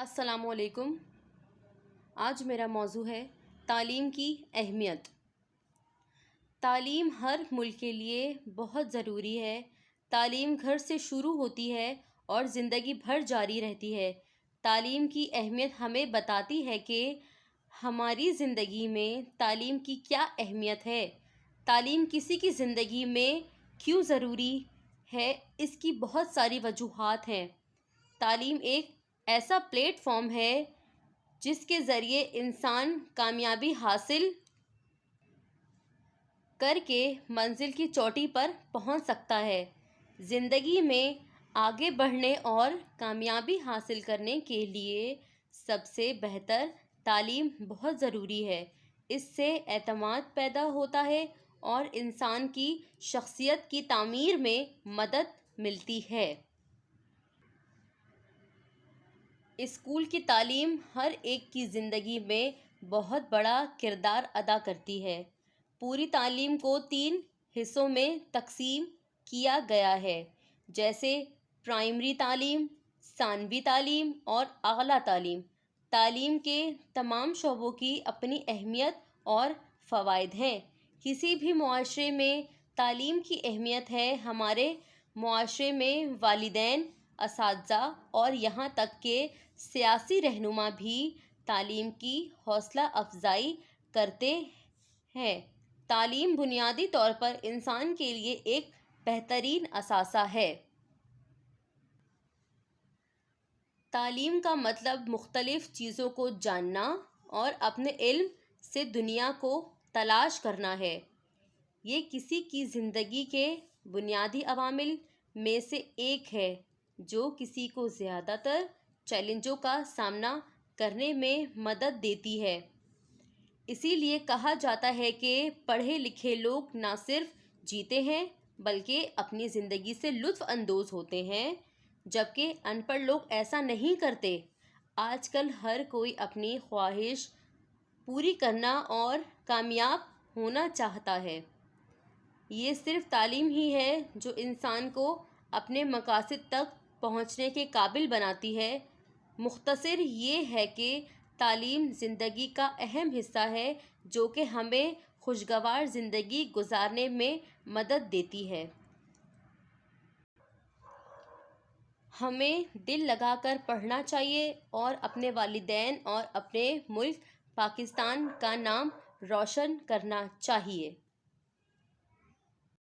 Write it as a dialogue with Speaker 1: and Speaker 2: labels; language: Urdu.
Speaker 1: السلام علیکم۔ آج میرا موضوع ہے تعلیم کی اہمیت۔ تعلیم ہر ملک کے لیے بہت ضروری ہے۔ تعلیم گھر سے شروع ہوتی ہے اور زندگی بھر جاری رہتی ہے۔ تعلیم کی اہمیت ہمیں بتاتی ہے کہ ہماری زندگی میں تعلیم کی کیا اہمیت ہے۔ تعلیم کسی کی زندگی میں کیوں ضروری ہے، اس کی بہت ساری وجوہات ہیں۔ تعلیم ایک ایسا پلیٹ فارم ہے جس کے ذریعے انسان کامیابی حاصل کر کے منزل کی چوٹی پر پہنچ سکتا ہے۔ زندگی میں آگے بڑھنے اور کامیابی حاصل کرنے کے لیے سب سے بہتر تعلیم بہت ضروری ہے۔ اس سے اعتماد پیدا ہوتا ہے اور انسان کی شخصیت کی تعمیر میں مدد ملتی ہے۔ اسکول کی تعلیم ہر ایک کی زندگی میں بہت بڑا کردار ادا کرتی ہے۔ پوری تعلیم کو 3 حصوں میں تقسیم کیا گیا ہے، جیسے پرائمری تعلیم، ثانوی تعلیم اور اعلیٰ تعلیم۔ تعلیم کے تمام شعبوں کی اپنی اہمیت اور فوائد ہیں۔ کسی بھی معاشرے میں تعلیم کی اہمیت ہے۔ ہمارے معاشرے میں والدین، اساتذہ اور یہاں تک کہ سیاسی رہنما بھی تعلیم کی حوصلہ افزائی کرتے ہیں۔ تعلیم بنیادی طور پر انسان کے لیے ایک بہترین اثاثہ ہے۔ تعلیم کا مطلب مختلف چیزوں کو جاننا اور اپنے علم سے دنیا کو تلاش کرنا ہے۔ یہ کسی کی زندگی کے بنیادی عوامل میں سے ایک ہے جو کسی کو زیادہ تر چیلنجوں کا سامنا کرنے میں مدد دیتی ہے۔ اسی لیے کہا جاتا ہے کہ پڑھے لکھے لوگ نہ صرف جیتے ہیں بلکہ اپنی زندگی سے لطف اندوز ہوتے ہیں، جبکہ ان پڑھ لوگ ایسا نہیں کرتے۔ آج کل ہر کوئی اپنی خواہش پوری کرنا اور کامیاب ہونا چاہتا ہے۔ یہ صرف تعلیم ہی ہے جو انسان کو اپنے مقاصد تک پہنچنے کے قابل بناتی ہے۔ مختصر یہ ہے کہ تعلیم زندگی کا اہم حصہ ہے جو کہ ہمیں خوشگوار زندگی گزارنے میں مدد دیتی ہے۔ ہمیں دل لگا کر پڑھنا چاہیے اور اپنے والدین اور اپنے ملک پاکستان کا نام روشن کرنا چاہیے۔